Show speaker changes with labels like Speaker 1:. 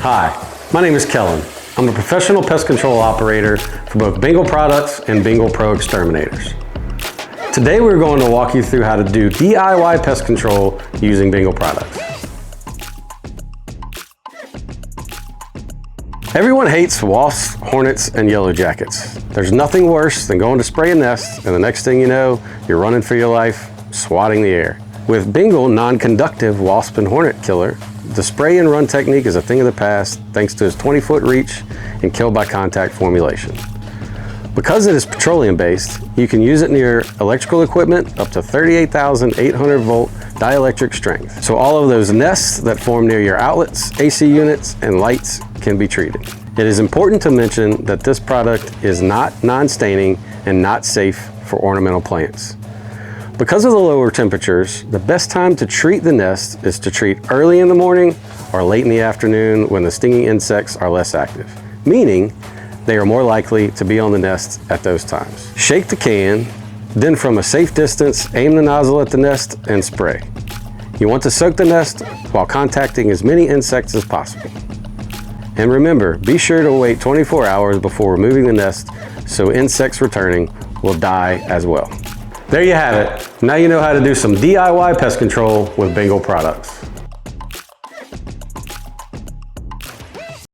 Speaker 1: Hi, my name is Kellen. I'm a professional pest control operator for both Bengal products and Bengal Pro exterminators. Today we're going to walk you through how to do DIY pest control using Bengal products. Everyone hates wasps, hornets, and yellow jackets. There's nothing worse than going to spray a nest and the next thing you know, you're running for your life, swatting the air. With Bengal Non-Conductive Wasp and Hornet Killer, the spray and run technique is a thing of the past thanks to its 20-foot reach and kill by contact formulation. Because it is petroleum based, you can use it near electrical equipment up to 38,800 volt dielectric strength. So all of those nests that form near your outlets, AC units, and lights can be treated. It is important to mention that this product is not non-staining and not safe for ornamental plants. Because of the lower temperatures, the best time to treat the nest is to treat early in the morning or late in the afternoon when the stinging insects are less active, meaning they are more likely to be on the nest at those times. Shake the can, then from a safe distance, aim the nozzle at the nest and spray. You want to soak the nest while contacting as many insects as possible. And remember, be sure to wait 24 hours before removing the nest so insects returning will die as well. There you have it. Now you know how to do some DIY pest control with Bengal products.